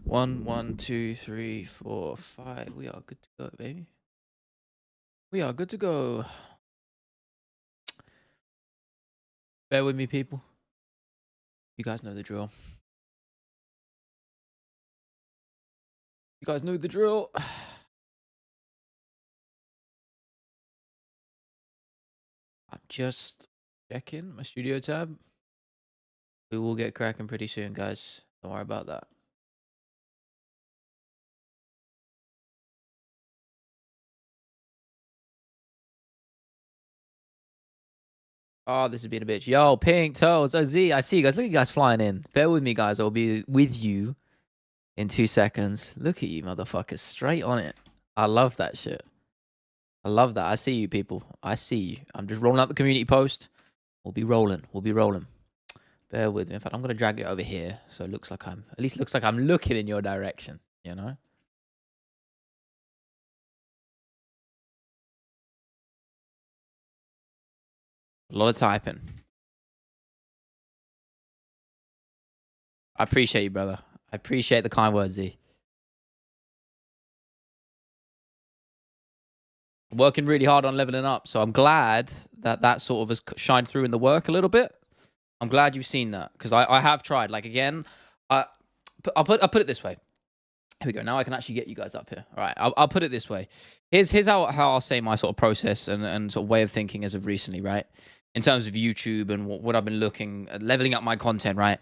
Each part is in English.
1, 2, 3, 4, 5. We are good to go, baby. We are good to go. Bear with me, people. You guys know the drill. You guys know the drill. I'm just checking my studio tab. We will get cracking pretty soon, guys. Don't worry about that. Oh, this has been a bitch. Yo, Pink, Toes, OZ. I see you guys. Look at you guys flying in. Bear with me, guys. I'll be with you in 2 seconds. Look at you, motherfuckers. Straight on it. I love that shit. I love that. I see you, people. I see you. I'm just rolling out the community post. We'll be rolling. We'll be rolling. Bear with me. In fact, I'm going to drag it over here. So it looks like at least looks like I'm looking in your direction, you know? A lot of typing. I appreciate you, brother. I appreciate the kind words, Z. Working really hard on leveling up. So I'm glad that sort of has shined through in the work a little bit. I'm glad you've seen that because I have tried. Like, again, I'll put it this way. Here we go. Now I can actually get you guys up here. All right. I'll put it this way. Here's how I'll say my sort of process and sort of way of thinking as of recently, right? In terms of YouTube and what I've been looking at, leveling up my content, right?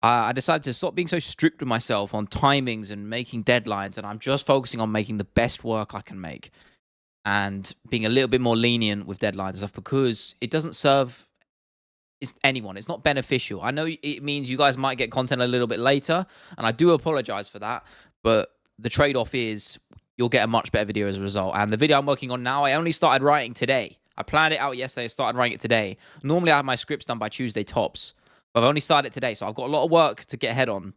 I decided to stop being so strict with myself on timings and making deadlines, and I'm just focusing on making the best work I can make and being a little bit more lenient with deadlines and stuff because it doesn't serve anyone. It's not beneficial. I know it means you guys might get content a little bit later, and I do apologize for that, but the trade-off is you'll get a much better video as a result. And the video I'm working on now, I only started writing today. I planned it out yesterday, started writing it today. Normally I have my scripts done by Tuesday tops, but I've only started today, so I've got a lot of work to get ahead on.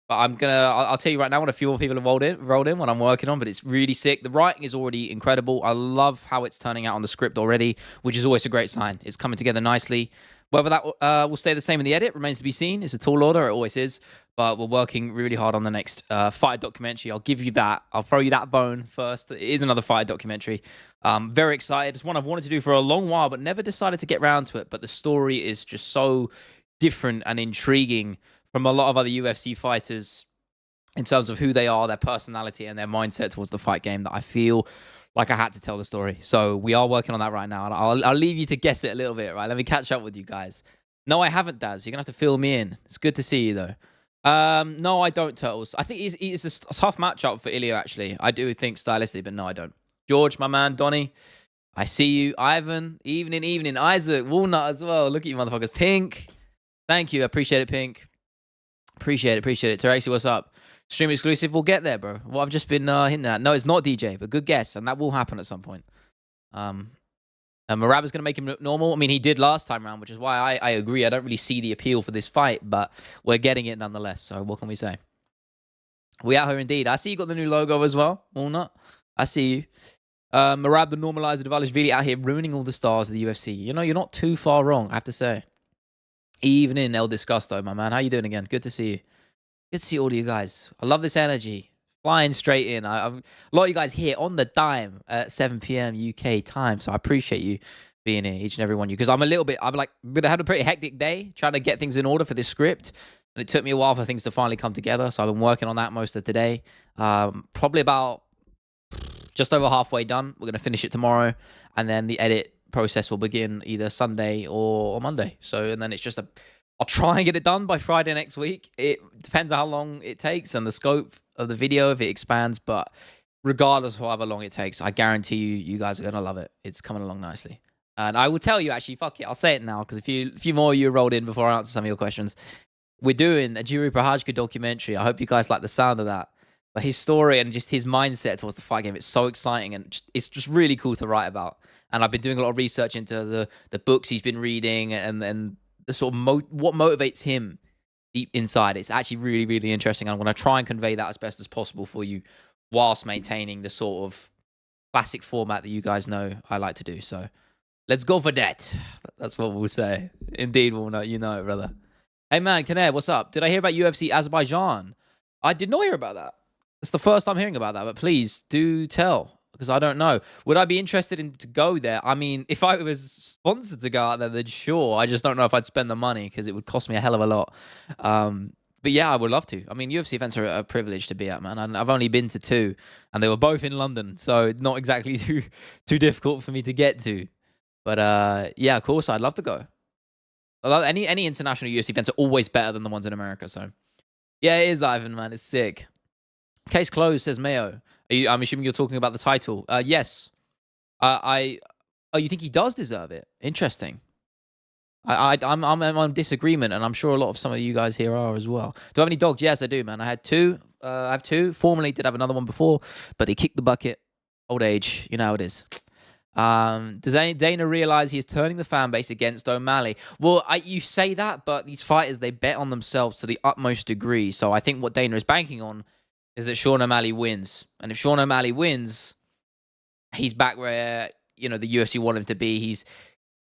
But I'll tell you right now when a few more people have rolled in what I'm working on, but it's really sick. The writing is already incredible. I love how it's turning out on the script already, which is always a great sign. It's coming together nicely. Whether that will stay the same in the edit remains to be seen. It's a tall order, it always is. But we're working really hard on the next fight documentary. I'll give you that. I'll throw you that bone first. It is another fight documentary. Very excited. It's one I've wanted to do for a long while, but never decided to get around to it. But the story is just so different and intriguing from a lot of other UFC fighters in terms of who they are, their personality, and their mindset towards the fight game that I feel like I had to tell the story. So we are working on that right now. And I'll leave you to guess it a little bit, right? Let me catch up with you guys. No, I haven't, Daz. You're going to have to fill me in. It's good to see you, though. No, I don't, Turtles. I think it's a tough matchup for Ilya, actually. I do think stylistically, but no, I don't. George, my man, Donnie, I see you. Ivan, evening. Isaac, Walnut as well. Look at you, motherfuckers. Pink, thank you. I appreciate it, Pink. Appreciate it. Terexi, what's up? Stream exclusive. We'll get there, bro. What I've just been hinting at. No, it's not DJ, but good guess, and that will happen at some point. Merab is going to make him look normal. I mean, he did last time around, which is why I agree. I don't really see the appeal for this fight, but we're getting it nonetheless. So what can we say? We out here indeed. I see you got the new logo as well, Walnut. I see you. Merab, the normalizer device, really out here ruining all the stars of the UFC. You know, you're not too far wrong, I have to say. Evening, El Disgusto, my man. How you doing again? Good to see you. Good to see all of you guys. I love this energy. Flying straight in. A lot of you guys here on the dime at 7 p.m. UK time. So I appreciate you being here, each and every one of you. Because I've had a pretty hectic day trying to get things in order for this script. And it took me a while for things to finally come together. So I've been working on that most of today. Probably about just over halfway done. We're going to finish it tomorrow. And then the edit process will begin either Sunday or Monday. So, and then it's just I'll try and get it done by Friday next week. It depends on how long it takes and the scope of the video if it expands. But regardless of however long it takes, I guarantee you guys are going to love it. It's coming along nicely. And I will tell you, actually, fuck it, I'll say it now, because a few more of you rolled in before I answer some of your questions. We're doing a Jiri Prahajka documentary. I hope you guys like the sound of that. But his story and just his mindset towards the fight game, it's so exciting and it's just really cool to write about. And I've been doing a lot of research into the books he's been reading and the sort of what motivates him deep inside. It's actually really, really interesting. I'm going to try and convey that as best as possible for you whilst maintaining the sort of classic format that you guys know I like to do. So let's go for that. That's what we'll say. Indeed, Walnut. You know it, brother. Hey, man, Kaner, what's up? Did I hear about UFC Azerbaijan? I did not hear about that. It's the first time hearing about that, but please do tell, because I don't know. Would I be interested in to go there? I mean, if I was sponsored to go out there, then sure. I just don't know if I'd spend the money because it would cost me a hell of a lot. But yeah, I would love to. I mean, UFC events are a privilege to be at, man. And I've only been to 2, and they were both in London, so not exactly too difficult for me to get to. But yeah, of course, I'd love to go. Any international UFC events are always better than the ones in America. So yeah, it is, Ivan, man. It's sick. Case closed, says Mayo. I'm assuming you're talking about the title. Yes. Oh, you think he does deserve it? Interesting. I'm on disagreement, and I'm sure a lot of some of you guys here are as well. Do I have any dogs? Yes, I do, man. I had 2. I have 2. Formerly did have another one before, but they kicked the bucket. Old age, you know how it is. Does Dana realize he is turning the fan base against O'Malley? Well, you say that, but these fighters, they bet on themselves to the utmost degree. So I think what Dana is banking on is that Sean O'Malley wins. And if Sean O'Malley wins, he's back where, the UFC want him to be. He's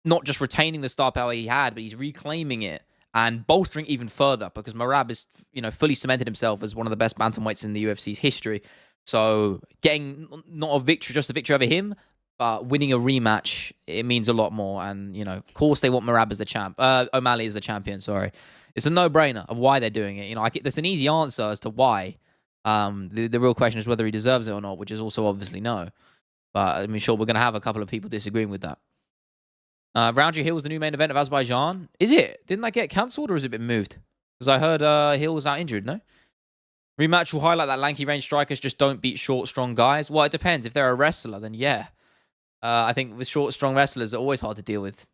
not just retaining the star power he had, but he's reclaiming it and bolstering even further, because Merab is, fully cemented himself as one of the best bantamweights in the UFC's history. So getting not a victory, just a victory over him, but winning a rematch, it means a lot more. And, of course they want Merab as the champ. O'Malley as the champion, sorry. It's a no-brainer of why they're doing it. There's an easy answer as to why. The real question is whether he deserves it or not, which is also obviously no. But I mean, sure, we're going to have a couple of people disagreeing with that. Roundtree Hill was the new main event of Azerbaijan. Is it? Didn't that get cancelled, or has it been moved? Because I heard Hill was out injured, no? Rematch will highlight that lanky range strikers just don't beat short, strong guys. Well, it depends. If they're a wrestler, then yeah. I think with short, strong wrestlers, they're always hard to deal with.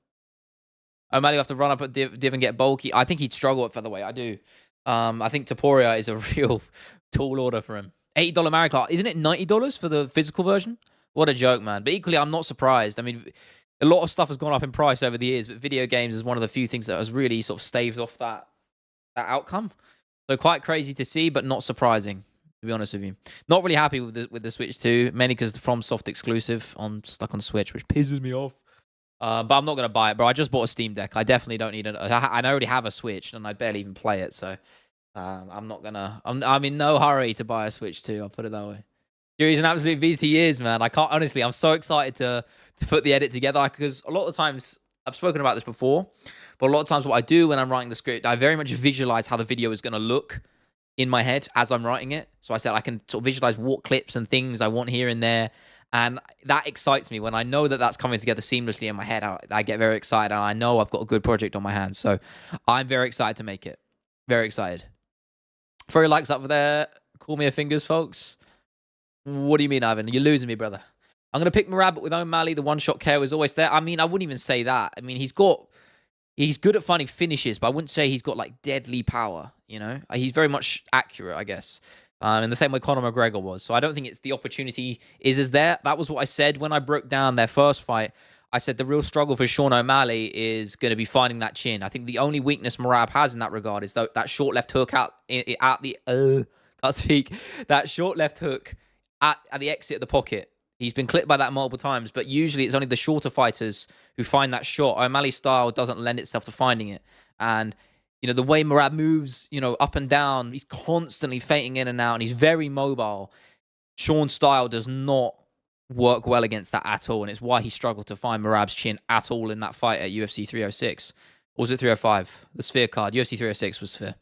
O'Malley will have to run up at Div and get bulky. I think he'd struggle at featherweight. I do. I think Topuria is a real tall order for him. $80 Mario Kart. Isn't it $90 for the physical version? What a joke, man. But equally, I'm not surprised. I mean, a lot of stuff has gone up in price over the years, but video games is one of the few things that has really sort of staved off that outcome. So quite crazy to see, but not surprising, to be honest with you. Not really happy with the Switch 2, mainly because the FromSoft exclusive stuck on Switch, which pisses me off. But I'm not going to buy it, bro. I just bought a Steam Deck. I definitely don't need it. I already have a Switch, and I barely even play it, so I'm not going to... I'm in no hurry to buy a Switch 2, I'll put it that way. He's an absolute beast. He is, man. I can't... Honestly, I'm so excited to put the edit together, because a lot of times... I've spoken about this before, but a lot of times what I do when I'm writing the script, I very much visualize how the video is going to look in my head as I'm writing it. So I said I can sort of visualize what clips and things I want here and there. And that excites me when I know that that's coming together seamlessly in my head. I get very excited, and I know I've got a good project on my hands. So I'm very excited to make it. Very excited. Throw your likes up there. Call me a fingers, folks. What do you mean, Ivan? You're losing me, brother. I'm going to pick Merab with O'Malley. The one-shot KO is always there. I mean, I wouldn't even say that. I mean, he's good at finding finishes, but I wouldn't say he's got, like, deadly power, He's very much accurate, I guess, in the same way Conor McGregor was. So I don't think it's the opportunity is there. That was what I said when I broke down their first fight. I said the real struggle for Sean O'Malley is going to be finding that chin. I think the only weakness Merab has in that regard is that short left hook that short left hook at the exit of the pocket. He's been clipped by that multiple times, but usually it's only the shorter fighters who find that shot. O'Malley's style doesn't lend itself to finding it. And, the way Merab moves, up and down, he's constantly feinting in and out, and he's very mobile. Sean's style does not work well against that at all, and it's why he struggled to find Merab's chin at all in that fight at UFC 306. Or was it 305? The Sphere card. UFC 306 was Sphere.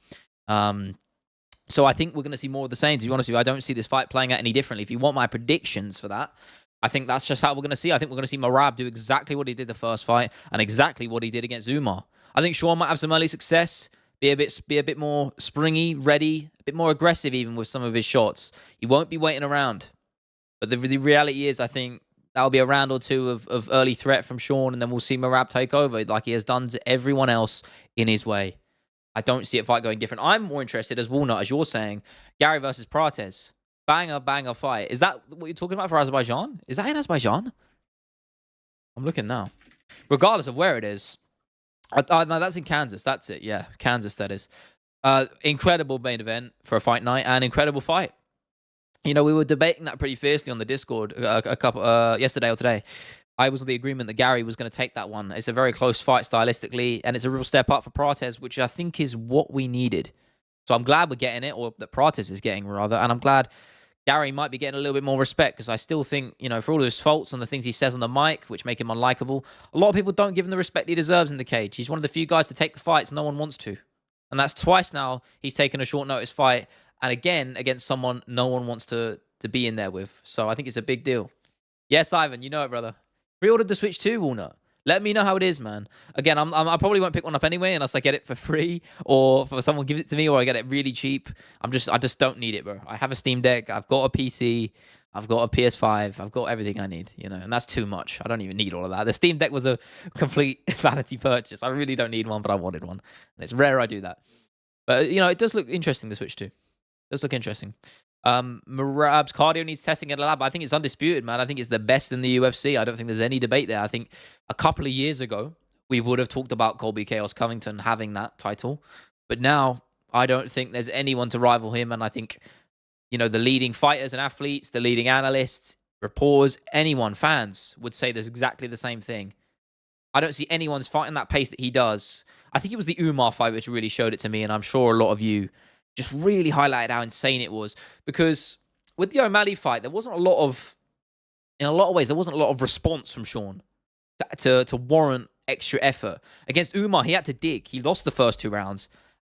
So I think we're going to see more of the same. To be honest with you, I don't see this fight playing out any differently. If you want my predictions for that, I think that's just how we're going to see. I think we're going to see Merab do exactly what he did the first fight and exactly what he did against Umar. I think Sean might have some early success, be a bit more springy, ready, a bit more aggressive even with some of his shots. He won't be waiting around. But the reality is, I think that'll be a round or two of early threat from Sean, and then we'll see Merab take over like he has done to everyone else in his way. I don't see a fight going different. I'm more interested, as Walnut, as you're saying, Gary versus Prates. Banger fight. Is that what you're talking about for Azerbaijan? Is that in Azerbaijan? I'm looking now. Regardless of where it is. No, that's in Kansas. That's it. Yeah, Kansas, that is. Incredible main event for a fight night, and incredible fight. We were debating that pretty fiercely on the Discord yesterday or today. I was of the agreement that Gary was going to take that one. It's a very close fight stylistically, and it's a real step up for Prates, which I think is what we needed. So I'm glad we're getting it, or that Pratis is getting, rather. And I'm glad Gary might be getting a little bit more respect, because I still think, for all his faults and the things he says on the mic, which make him unlikable, a lot of people don't give him the respect he deserves in the cage. He's one of the few guys to take the fights no one wants to. And that's twice now he's taken a short notice fight, and again against someone no one wants to be in there with. So I think it's a big deal. Yes, Ivan, you know it, brother. Pre-ordered the Switch 2, Walnut. Let me know how it is, man. Again, I probably won't pick one up anyway unless I get it for free, or for someone give it to me, or I get it really cheap. I just don't need it, bro. I have a Steam Deck. I've got a PC. I've got a PS5. I've got everything I need, and that's too much. I don't even need all of that. The Steam Deck was a complete vanity purchase. I really don't need one, but I wanted one, and it's rare I do that. But it does look interesting. The Switch 2 does look interesting. Merab's cardio needs testing in a lab. I think it's undisputed, man. I think it's the best in the UFC. I don't think there's any debate there. I think a couple of years ago, we would have talked about Colby Chaos Covington having that title. But now, I don't think there's anyone to rival him. And I think, the leading fighters and athletes, the leading analysts, reporters, anyone, fans, would say there's exactly the same thing. I don't see anyone's fighting that pace that he does. I think it was the Umar fight which really showed it to me, and I'm sure a lot of you just really highlighted how insane it was. Because with the O'Malley fight, in a lot of ways, there wasn't a lot of response from Sean to warrant extra effort. Against Umar, he had to dig. He lost the first 2 rounds,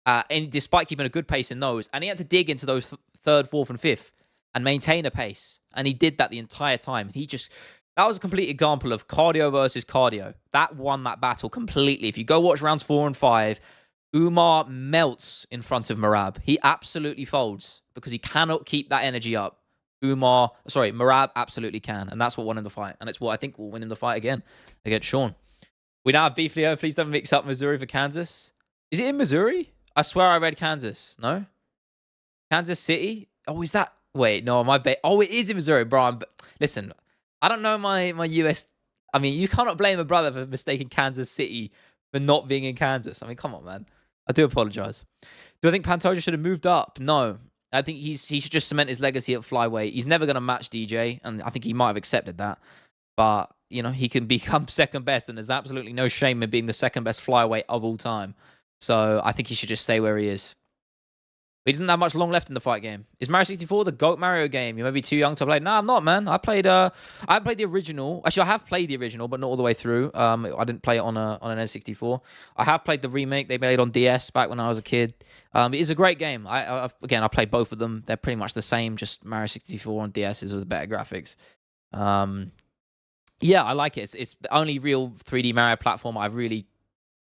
and despite keeping a good pace in those, and he had to dig into those 3rd, 4th, and 5th and maintain a pace. And he did that the entire time. That was a complete example of cardio versus cardio. That won that battle completely. If you go watch rounds 4 and 5, Umar melts in front of Merab. He absolutely folds because he cannot keep that energy up. Merab absolutely can, and that's what won him the fight. And it's what I think will win him the fight again against Sean. We now have Beef Leo. Please don't mix up Missouri for Kansas. Is it in Missouri? I swear I read Kansas. No? Kansas City? Oh, is that? Wait, no, oh, it is in Missouri, bro. Listen, I don't know my US. I mean, you cannot blame a brother for mistaking Kansas City for not being in Kansas. I mean, come on, man. I do apologize. Do I think Pantoja should have moved up? No. I think he should just cement his legacy at flyweight. He's never going to match DJ, and I think he might have accepted that. But, he can become second best, and there's absolutely no shame in being the second best flyweight of all time. So I think he should just stay where he is. He doesn't have much long left in the fight game. Is Mario 64 the GOAT Mario game? You may be too young to play. No, I'm not, man. I haven't played the original. Actually, I have played the original, but not all the way through. I didn't play it on an N64. I have played the remake they made on DS back when I was a kid. It is a great game. I played both of them. They're pretty much the same, just Mario 64 on DS's with better graphics. Yeah, I like it. It's the only real 3D Mario platform I've really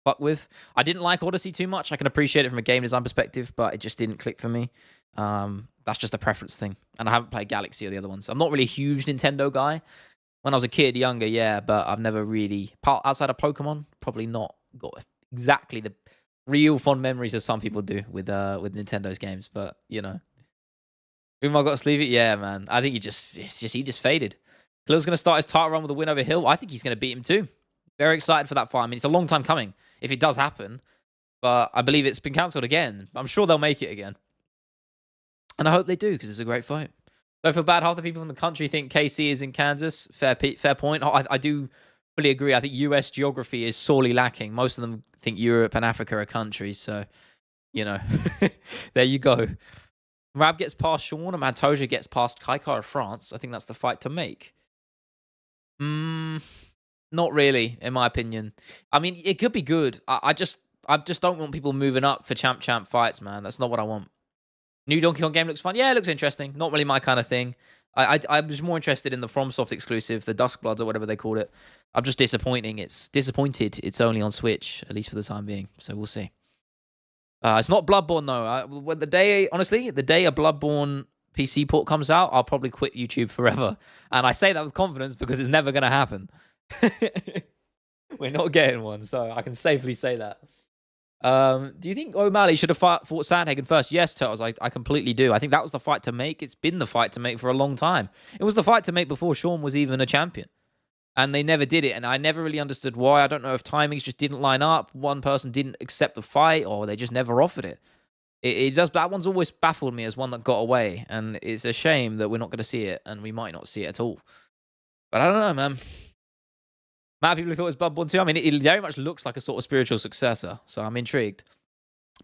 fuck with. I didn't like Odyssey too much. I can appreciate it from a game design perspective, but it just didn't click for me. That's just a preference thing. And I haven't played Galaxy or the other ones. I'm not really a huge Nintendo guy. When I was a kid, younger, yeah, but I've never really, outside of Pokemon, probably not got exactly the real fond memories as some people do with Nintendo's games. But Umar got to sleeve it. Yeah, man. I think he just faded. Khalil's going to start his title run with a win over Hill. I think he's going to beat him too. Very excited for that fight. I mean, it's a long time coming if it does happen, but I believe it's been cancelled again. I'm sure they'll make it again. And I hope they do, because it's a great fight. Don't feel bad. Half the people in the country think KC is in Kansas. Fair point. I do fully agree. I think US geography is sorely lacking. Most of them think Europe and Africa are countries. So, there you go. Rab gets past Sean and Pantoja gets past Kaikar of France. I think that's the fight to make. Not really, in my opinion. I mean, it could be good. I just don't want people moving up for champ fights, man. That's not what I want. New Donkey Kong game looks fun. Yeah, it looks interesting. Not really my kind of thing. I was more interested in the FromSoft exclusive, the Duskbloods or whatever they called it. I'm just disappointed. It's only on Switch, at least for the time being. So we'll see. It's not Bloodborne though. The day a Bloodborne PC port comes out, I'll probably quit YouTube forever. And I say that with confidence because it's never going to happen. We're not getting one, so I can safely say that. Do you think O'Malley should have fought Sandhagen first? Yes, Turtles, I completely do. I think that was the fight to make. It's been the fight to make for a long time. It was the fight to make before Sean was even a champion. And they never did it, and I never really understood why. I don't know if timings just didn't line up, one person didn't accept the fight, or they just never offered it. It does. That one's always baffled me as one that got away, and it's a shame that we're not going to see it, and we might not see it at all. But I don't know, man. Matt, people who thought it was Bloodborne 2. I mean, it very much looks like a sort of spiritual successor, so I'm intrigued.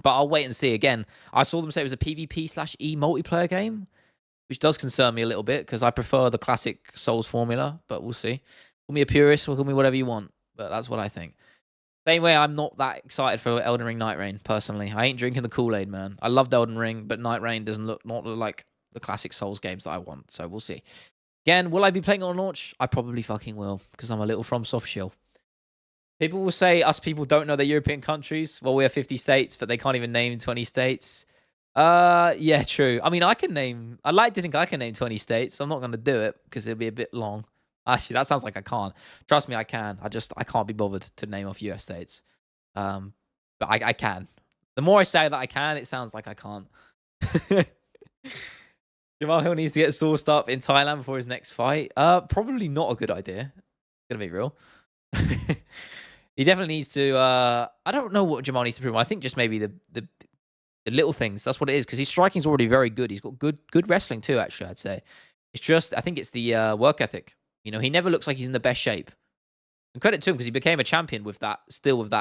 But I'll wait and see. Again, I saw them say it was a PvP/E multiplayer game, which does concern me a little bit because I prefer the classic Souls formula, but we'll see. Call me a purist or call me whatever you want, but that's what I think. Same way, I'm not that excited for Elden Ring Night Rain, personally. I ain't drinking the Kool-Aid, man. I loved Elden Ring, but Night Rain doesn't look like the classic Souls games that I want, so we'll see. Again, will I be playing on launch? I probably fucking will, because I'm a little FromSoft shill. People will say us people don't know the European countries. Well, we have 50 states, but they can't even name 20 states. Yeah, true. I mean, I like to think I can name 20 states. I'm not going to do it because it'll be a bit long. Actually, that sounds like I can't. Trust me, I can. I can't be bothered to name off US states. But I can. The more I say that I can, it sounds like I can't. Jamal Hill needs to get sourced up in Thailand before his next fight. Probably not a good idea. Gonna be real. He definitely needs to. I don't know what Jamal needs to prove. I think just maybe the little things. That's what it is because his striking's already very good. He's got good wrestling too. Actually, I'd say it's just I think it's the work ethic. You know, he never looks like he's in the best shape. And credit to him because he became a champion with that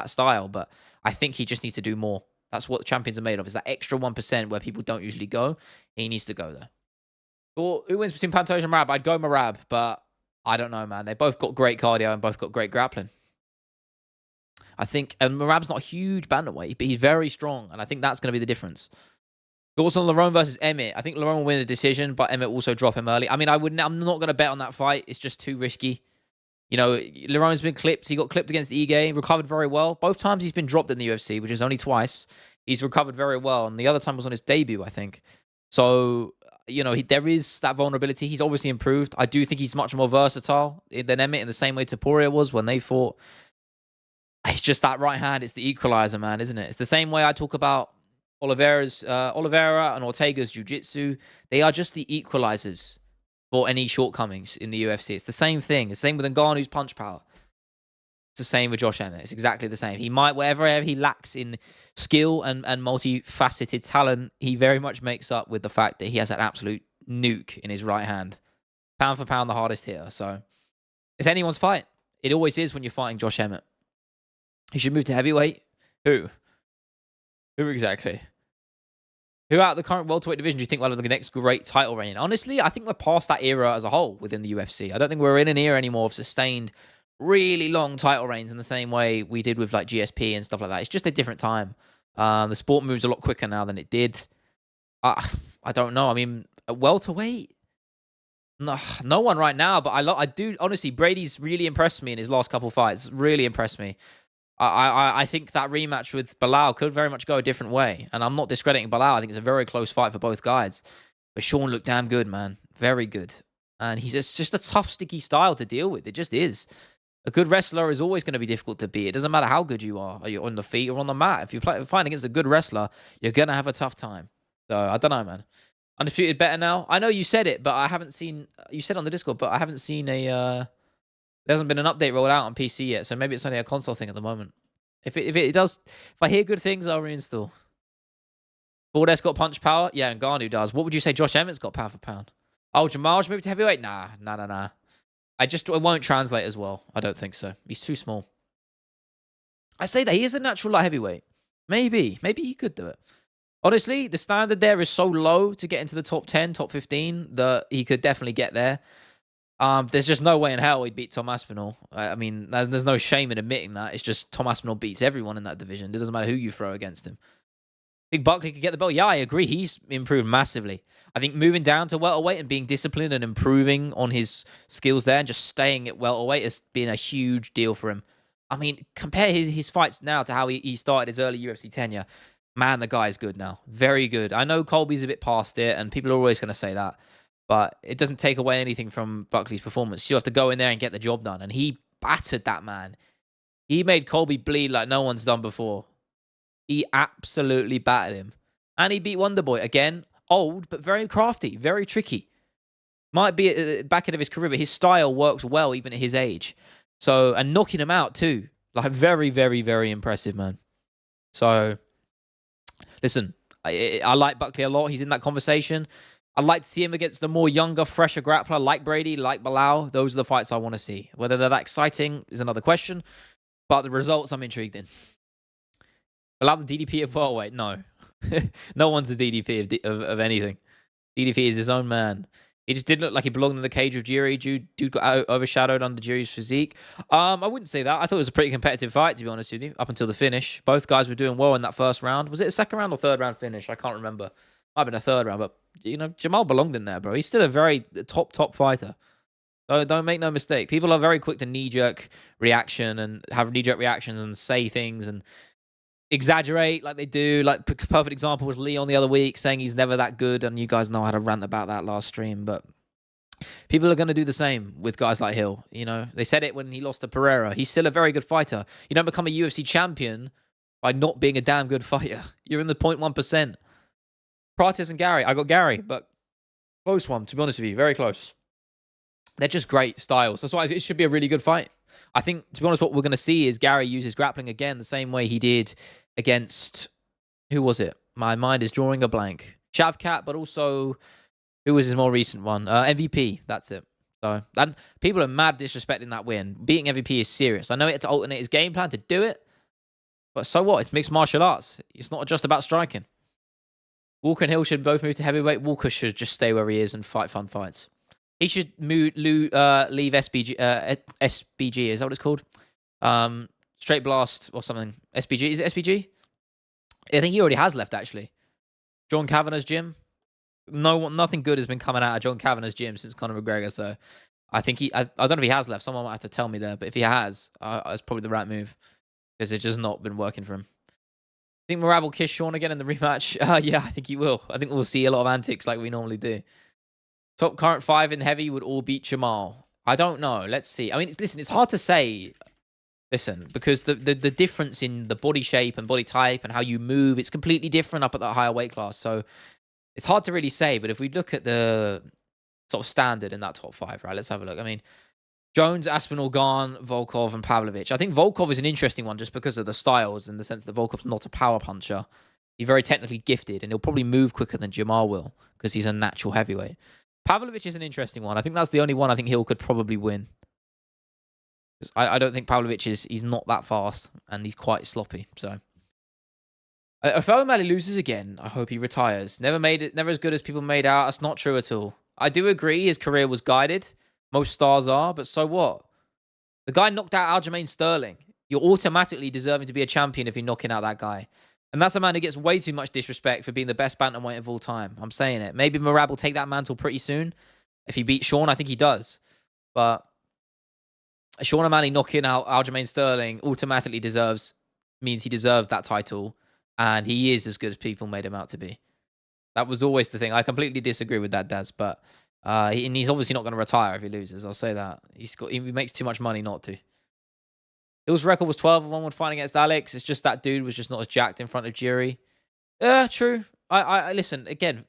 style. But I think he just needs to do more. That's what champions are made of. Is that extra 1% where people don't usually go. He needs to go there. Or who wins between Pantoja and Merab? I'd go Merab, but I don't know, man. They both got great cardio and both got great grappling. I think, and Merab's not a huge bantamweight, but he's very strong, and I think that's going to be the difference. Thoughts on Lerone versus Emmett? I think Lerone will win the decision, but Emmett will also drop him early. I mean, I'm not going to bet on that fight. It's just too risky. You know, Lerone's been clipped. He got clipped against Ige, recovered very well. Both times he's been dropped in the UFC, which is only twice. He's recovered very well, and the other time was on his debut, I think. So, you know, there is that vulnerability. He's obviously improved. I do think he's much more versatile than Emmett in the same way Topuria was when they fought. It's just that right hand. It's the equalizer, man, isn't it? It's the same way I talk about Oliveira and Ortega's jiu-jitsu. They are just the equalizers for any shortcomings in the UFC. It's the same thing. It's the same with Ngannou's punch power. It's the same with Josh Emmett. It's exactly the same. He might, wherever he lacks in skill and multifaceted talent, he very much makes up with the fact that he has an absolute nuke in his right hand. Pound for pound, the hardest hitter. So it's anyone's fight. It always is when you're fighting Josh Emmett. He should move to heavyweight. Who? Who exactly? Who out of the current welterweight division do you think will have the next great title reign? Honestly, I think we're past that era as a whole within the UFC. I don't think we're in an era anymore of sustained, really long title reigns in the same way we did with like GSP and stuff like that. It's just a different time. The sport moves a lot quicker now than it did. I don't know. I mean, welterweight? No one right now, but I do honestly. Brady's really impressed me in his last couple fights. Really impressed me. I think that rematch with Bilal could very much go a different way. And I'm not discrediting Bilal. I think it's a very close fight for both guys. But Sean looked damn good, man. Very good. And it's just a tough, sticky style to deal with. It just is. A good wrestler is always going to be difficult to beat. It doesn't matter how good you are you on the feet or on the mat. If you're fighting against a good wrestler, you're going to have a tough time. So, I don't know, man. Undisputed better now. I know you said it, but I haven't seen... You said it on the Discord, but I haven't seen a... There hasn't been an update rolled out on PC yet, so maybe it's only a console thing at the moment. If it does, if I hear good things, I'll reinstall. Valdez got punch power? Yeah, and Ngannou does. What would you say Josh Emmett's got pound for pound? Oh, Jamal's moved to heavyweight? Nah. It won't translate as well. I don't think so. He's too small. I say that he is a natural light heavyweight. Maybe he could do it. Honestly, the standard there is so low to get into the top 10, top 15 that he could definitely get there. There's just no way in hell he'd beat Tom Aspinall. I mean, there's no shame in admitting that. It's just Tom Aspinall beats everyone in that division. It doesn't matter who you throw against him. I think Buckley could get the belt. Yeah, I agree. He's improved massively. I think moving down to welterweight and being disciplined and improving on his skills there and just staying at welterweight has been a huge deal for him. I mean, compare his fights now to how he started his early UFC tenure. Man, the guy is good now. Very good. I know Colby's a bit past it, and people are always going to say that. But it doesn't take away anything from Buckley's performance. You have to go in there and get the job done. And he battered that man. He made Colby bleed like no one's done before. He absolutely battered him. And he beat Wonderboy. Again, old, but very crafty, very tricky. Might be at the back end of his career, but his style works well even at his age. So, and knocking him out too. Like, very, very, very impressive, man. So, listen, I like Buckley a lot. He's in that conversation. I'd like to see him against the more younger, fresher grappler like Brady, like Bilal. Those are the fights I want to see. Whether they're that exciting is another question. But the results I'm intrigued in. Allow the DDP of welterweight? No. No one's a DDP of anything. DDP is his own man. He just didn't look like he belonged in the cage with Jiri. Dude got overshadowed under Jiri's physique. I wouldn't say that. I thought it was a pretty competitive fight, to be honest with you, up until the finish. Both guys were doing well in that first round. Was it a second round or third round finish? I can't remember. Might have been a third round, but Jamal belonged in there, bro. He's still a very top fighter. So don't make no mistake. People are very quick to knee-jerk reaction and have knee-jerk reactions and say things and exaggerate like they do. Like, perfect example was Leon the other week saying he's never that good, and you guys know how to rant about that last stream. But people are going to do the same with guys like Hill. They said it when he lost to Pereira. He's still a very good fighter. You don't become a UFC champion by not being a damn good fighter. You're in the 0.1%. Pratis and Gary. I got Gary, but close one, to be honest with you. Very close. They're just great styles. That's why it should be a really good fight. I think, to be honest, what we're going to see is Gary uses grappling again the same way he did against... Who was it? My mind is drawing a blank. Shavkat, but also... Who was his more recent one? MVP. That's it. So, and people are mad disrespecting that win. Beating MVP is serious. I know he had to alternate his game plan to do it, but so what? It's mixed martial arts. It's not just about striking. Walker and Hill should both move to heavyweight. Walker should just stay where he is and fight fun fights. He should leave SBG. SBG, is that what it's called? Straight Blast or something. SBG, is it SBG? I think he already has left, actually. John Kavanagh's gym. Nothing good has been coming out of John Kavanagh's gym since Conor McGregor. So I think I don't know if he has left. Someone might have to tell me there. But if he has, it's probably the right move because it's just not been working for him. I think Merab will kiss Sean again in the rematch. Yeah, I think he will. I think we'll see a lot of antics like we normally do. Top current 5 in heavy would all beat Jamal. I don't know. Let's see. I mean, listen, it's hard to say. Listen, because the difference in the body shape and body type and how you move, it's completely different up at that higher weight class. So it's hard to really say. But if we look at the sort of standard in that top 5, right? Let's have a look. I mean, Jones, Aspinall, Garn, Volkov, and Pavlovich. I think Volkov is an interesting one just because of the styles, in the sense that Volkov's not a power puncher. He's very technically gifted, and he'll probably move quicker than Jamal will because he's a natural heavyweight. Pavlovich is an interesting one. I think that's the only one I think Hill could probably win. I don't think Pavlovich he's not that fast, and he's quite sloppy. So if O'Malley loses again, I hope he retires. Never as good as people made out. That's not true at all. I do agree his career was guided. Most stars are, but so what? The guy knocked out Aljamain Sterling. You're automatically deserving to be a champion if you're knocking out that guy. And that's a man who gets way too much disrespect for being the best bantamweight of all time. I'm saying it. Maybe Merab will take that mantle pretty soon. If he beats Sean, I think he does. But Sean O'Malley knocking out Aljamain Sterling automatically means he deserves that title. And he is as good as people made him out to be. That was always the thing. I completely disagree with that, Daz. But he's obviously not going to retire if he loses. I'll say that. He makes too much money not to. Hill's record was 12-1 when fighting against Alex. It's just that dude was just not as jacked in front of Jiri. Yeah, true. I listen, again,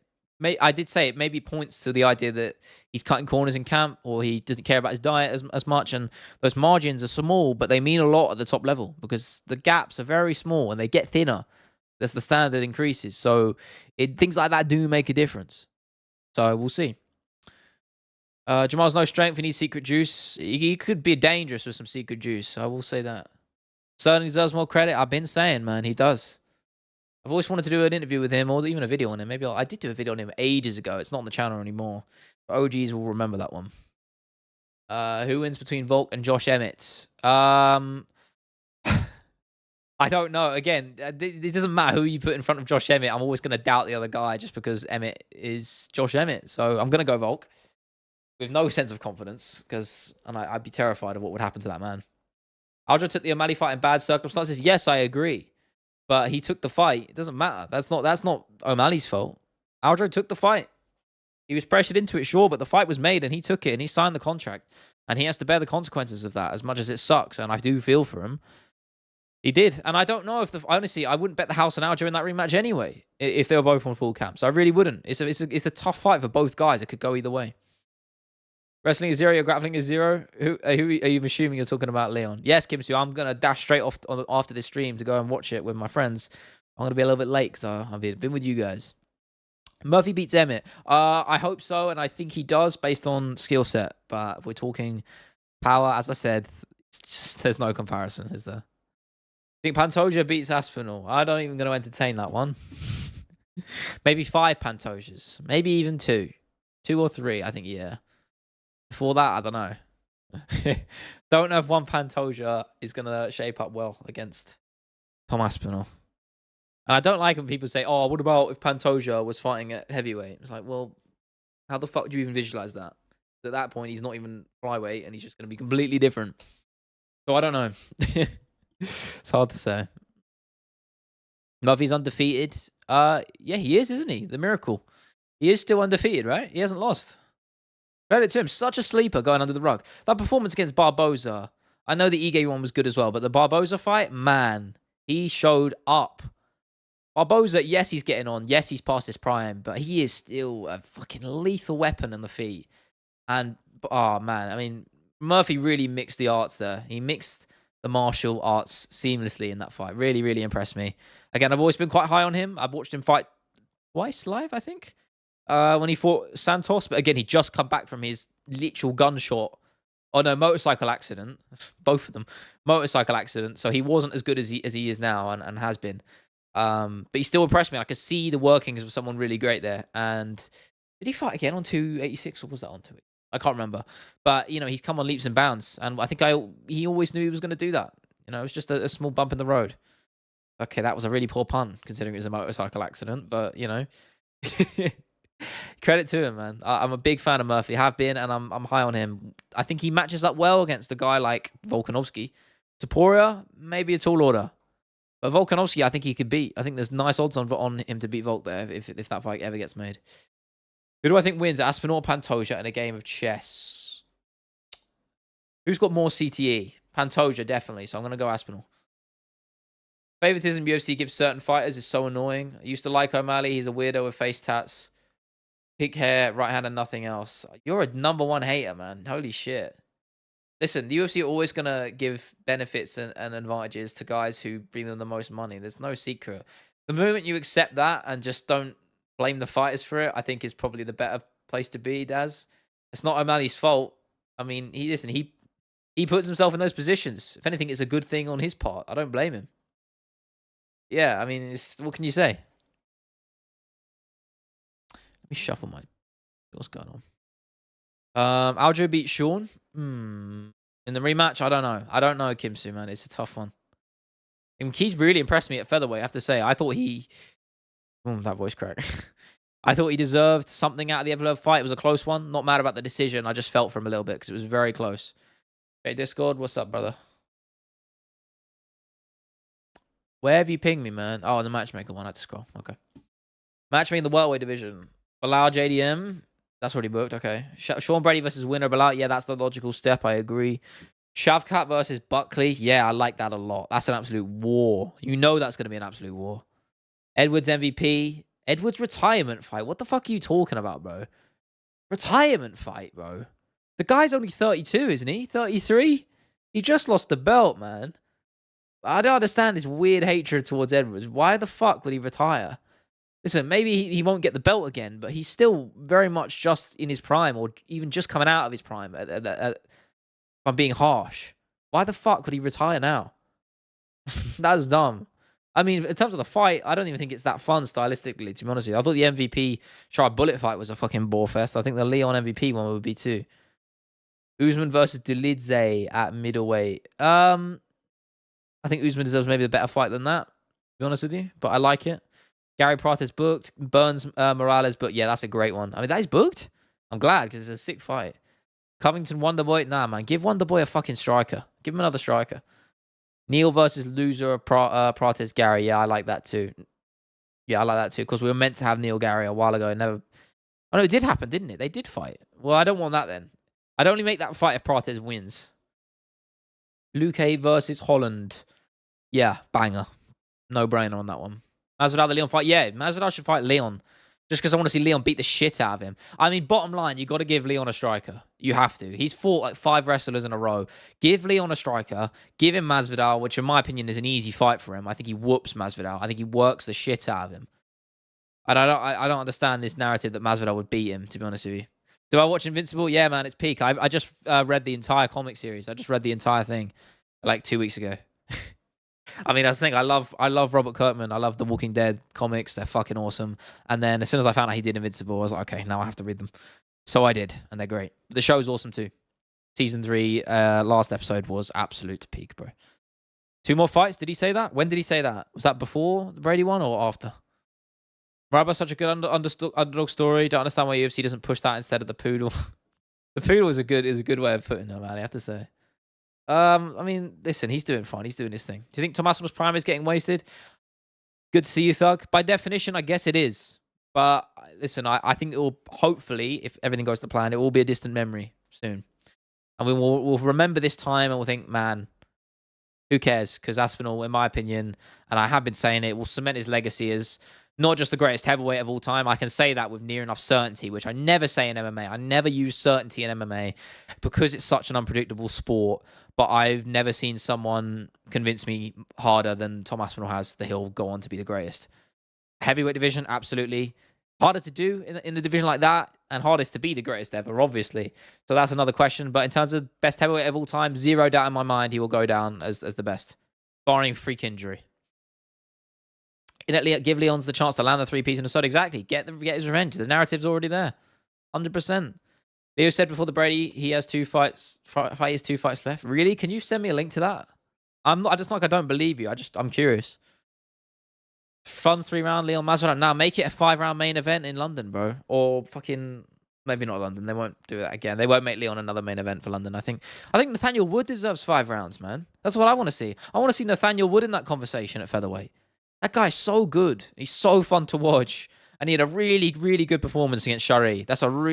I did say it maybe points to the idea that he's cutting corners in camp, or he doesn't care about his diet as much, and those margins are small, but they mean a lot at the top level because the gaps are very small and they get thinner as the standard increases. So things like that do make a difference. So we'll see. Jamal's no strength. He needs secret juice. He could be dangerous with some secret juice. I will say that. Certainly deserves more credit. I've been saying, man, he does. I've always wanted to do an interview with him, or even a video on him. Maybe I did do a video on him ages ago. It's not on the channel anymore. But OGs will remember that one. Who wins between Volk and Josh Emmett? I don't know. Again, it doesn't matter who you put in front of Josh Emmett. I'm always going to doubt the other guy just because Emmett is Josh Emmett. So I'm going to go Volk with no sense of confidence, because I'd be terrified of what would happen to that man. Aljo took the O'Malley fight in bad circumstances. Yes, I agree. But he took the fight. It doesn't matter. That's not O'Malley's fault. Aljo took the fight. He was pressured into it, sure, but the fight was made and he took it and he signed the contract. And he has to bear the consequences of that, as much as it sucks. And I do feel for him. He did. And I don't know if honestly, I wouldn't bet the house on Aljo in that rematch anyway, if they were both on full camps. I really wouldn't. It's a tough fight for both guys. It could go either way. Wrestling is 0, your grappling is 0. Who are you assuming you're talking about, Leon? Yes, Kimsu, I'm going to dash straight off after this stream to go and watch it with my friends. I'm going to be a little bit late, so I've been with you guys. Murphy beats Emmett. I hope so, and I think he does based on skill set. But if we're talking power, as I said, there's no comparison, is there? think Pantoja beats Aspinall. I don't even going to entertain that one. Maybe 5 Pantojas. Maybe even 2. 2 or 3, I think, yeah. Before that, I don't know. Don't know if one Pantoja is going to shape up well against Tom Aspinall. And I don't like when people say, oh, what about if Pantoja was fighting at heavyweight? It's like, well, how the fuck do you even visualize that? At that point, he's not even flyweight and he's just going to be completely different. So I don't know. It's hard to say. Murphy's undefeated. Yeah, he is, isn't he? The miracle. He is still undefeated, right? He hasn't lost. Credit to him. Such a sleeper going under the rug. That performance against Barboza. I know the Ige one was good as well, but the Barboza fight, man, he showed up. Barboza, yes, he's getting on. Yes, he's past his prime, but he is still a fucking lethal weapon on the feet. And, oh, man, I mean, Murphy really mixed the arts there. He mixed the martial arts seamlessly in that fight. Really, really impressed me. Again, I've always been quite high on him. I've watched him fight twice live, I think, when he fought Santos. But again, he just come back from his literal gunshot. Oh, no, motorcycle accident. Both of them. Motorcycle accident. So he wasn't as good as he is now and has been. But he still impressed me. I could see the workings of someone really great there. And did he fight again on 286 or was that on 2? I can't remember. But, you know, he's come on leaps and bounds. And I think he always knew he was going to do that. You know, it was just a small bump in the road. Okay, that was a really poor pun, considering it was a motorcycle accident. But, you know, credit to him, man. I'm a big fan of Murphy. Have been, and I'm high on him. I think he matches up well against a guy like Volkanovski. Topuria, maybe a tall order. But Volkanovski, I think he could beat. I think there's nice odds on him to beat Volk there if that fight ever gets made. Who do I think wins, Aspinall or Pantoja in a game of chess? Who's got more CTE? Pantoja, definitely. So I'm going to go Aspinall. Favoritism UFC gives certain fighters is so annoying. I used to like O'Malley. He's a weirdo with face tats. Pink hair, right hand, and nothing else. You're a #1 hater, man. Holy shit. Listen, the UFC are always going to give benefits and advantages to guys who bring them the most money. There's no secret. The moment you accept that and just don't blame the fighters for it, I think is probably the better place to be, Daz. It's not O'Malley's fault. I mean, he puts himself in those positions. If anything, it's a good thing on his part. I don't blame him. Yeah, I mean, what can you say? Let me shuffle mine. What's going on? Aljo beat Sean. In the rematch, I don't know. I don't know Kim-Soo, man. It's a tough one. And he's really impressed me at featherweight, I have to say. I thought he... that voice crack. I thought he deserved something out of the Evloev fight. It was a close one. Not mad about the decision. I just felt for him a little bit because it was very close. Okay, Discord, what's up, brother? Where have you pinged me, man? Oh, the matchmaker one. I had to scroll. Okay. Matchmaking the welterweight division. Bilal JDM. That's already booked. Okay. Sean Brady versus winner Bilal. Yeah, that's the logical step. I agree. Shavkat versus Buckley. Yeah, I like that a lot. That's an absolute war. You know that's going to be an absolute war. Edwards MVP. Edwards retirement fight. What the fuck are you talking about, bro? Retirement fight, bro. The guy's only 32, isn't he? 33? He just lost the belt, man. I don't understand this weird hatred towards Edwards. Why the fuck would he retire? Listen, maybe he won't get the belt again, but he's still very much just in his prime or even just coming out of his prime. If I'm being harsh. Why the fuck would he retire now? That's dumb. I mean, in terms of the fight, I don't even think it's that fun stylistically, to be honest with you. I thought the MVP Sharp Bullet fight was a fucking bore fest. I think the Leon MVP one would be too. Usman versus Dolidze at middleweight. I think Usman deserves maybe a better fight than that, to be honest with you. But I like it. Gary Prater's booked. Burns Morales booked. Yeah, that's a great one. I mean, that is booked. I'm glad because it's a sick fight. Covington Wonderboy. Nah, man. Give Wonderboy a fucking striker. Give him another striker. Neil versus loser of Prater's Gary. Yeah, I like that too. Yeah, I like that too. Because we were meant to have Neil Gary a while ago. Never. Oh, no, it did happen, didn't it? They did fight. Well, I don't want that then. I'd only make that fight if Prates wins. Luke versus Holland. Yeah, banger. No brainer on that one. Masvidal, the Leon fight. Yeah, Masvidal should fight Leon. Just because I want to see Leon beat the shit out of him. I mean, bottom line, you got to give Leon a striker. You have to. He's fought like 5 wrestlers in a row. Give Leon a striker. Give him Masvidal, which in my opinion is an easy fight for him. I think he whoops Masvidal. I think he works the shit out of him. And I don't understand this narrative that Masvidal would beat him, to be honest with you. Do I watch Invincible? Yeah, man, it's peak. I just read the entire comic series. I just read the entire thing like 2 weeks ago. I mean, that's the thing. I love Robert Kirkman. I love the Walking Dead comics. They're fucking awesome. And then as soon as I found out he did Invincible, I was like, okay, now I have to read them. So I did, and they're great. The show's awesome too. Season 3, last episode was absolute peak, bro. 2 more fights. Did he say that? When did he say that? Was that before the Brady one or after? Merab such a good underdog story. Don't understand why UFC doesn't push that instead of the poodle. The poodle is a good way of putting it, man. I have to say. I mean, listen, he's doing fine. He's doing his thing. Do you think Tomasso's prime is getting wasted? Good to see you, Thug. By definition, I guess it is. But listen, I think it will, hopefully, if everything goes to plan, it will be a distant memory soon. And we'll remember this time and we'll think, man, who cares? Because Aspinall, in my opinion, and I have been saying it, will cement his legacy as not just the greatest heavyweight of all time. I can say that with near enough certainty, which I never say in MMA. I never use certainty in MMA because it's such an unpredictable sport. But I've never seen someone convince me harder than Tom Aspinall has that he'll go on to be the greatest. Heavyweight division, absolutely. Harder to do in a division like that, and hardest to be the greatest ever, obviously. So that's another question. But in terms of best heavyweight of all time, zero doubt in my mind he will go down as the best, barring freak injury. Give Leon's the chance to land the 3-piece in the side. Exactly. Get his revenge. The narrative's already there. 100%. Leo said before the Brady, he has 2 fights. He has 2 fights left. Really? Can you send me a link to that? I just like I don't believe you. I'm curious. Fun 3-round Leon Masvidal. Now make it a 5-round main event in London, bro. Or fucking maybe not London. They won't do that again. They won't make Leon another main event for London. I think Nathaniel Wood deserves 5 rounds, man. That's what I want to see. I want to see Nathaniel Wood in that conversation at featherweight. That guy's so good. He's so fun to watch. And he had a really, really good performance against Shari.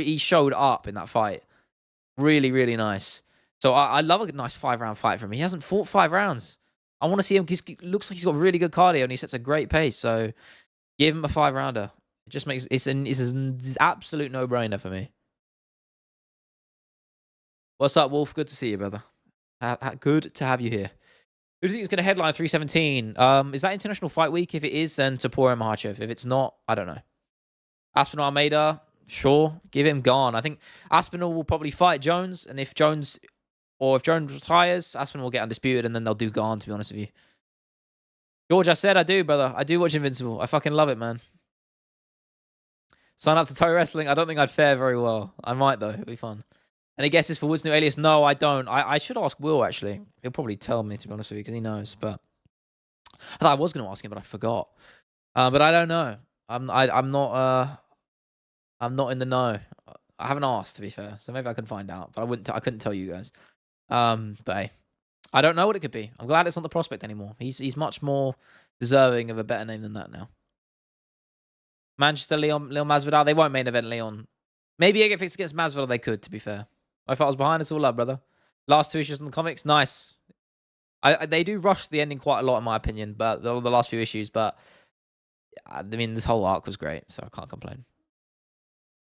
He showed up in that fight. Really, really nice. So I love a nice 5-round fight from him. He hasn't fought 5 rounds. I want to see him. He looks like he's got really good cardio and he sets a great pace. So give him a 5-rounder. It just makes it's an absolute no-brainer for me. What's up, Wolf? Good to see you, brother. Good to have you here. Who do you think is going to headline 317? Is that International Fight Week? If it is, then Topuria Makhachev. If it's not, I don't know. Aspinall Almeida, sure. Give him gone. I think Aspinall will probably fight Jones, and if Jones retires, Aspinall will get undisputed, and then they'll do Gone, to be honest with you. George, I said I do, brother. I do watch Invincible. I fucking love it, man. Sign up to Toe Wrestling. I don't think I'd fare very well. I might, though. It'll be fun. Any guesses for Wood's new alias? No, I don't. I should ask Will, actually. He'll probably tell me, to be honest with you, because he knows. But I thought I was going to ask him, but I forgot. But I don't know. I'm not in the know. I haven't asked, to be fair. So maybe I can find out. But I couldn't tell you guys. But hey, I don't know what it could be. I'm glad it's not the prospect anymore. He's much more deserving of a better name than that now. Manchester, Leon Masvidal. They won't main event Leon. Maybe if it's against Masvidal, they could, to be fair. My fault was behind. It's all love, brother. Last 2 issues in the comics. Nice. They do rush the ending quite a lot, in my opinion, but the last few issues. But I mean, this whole arc was great, so I can't complain.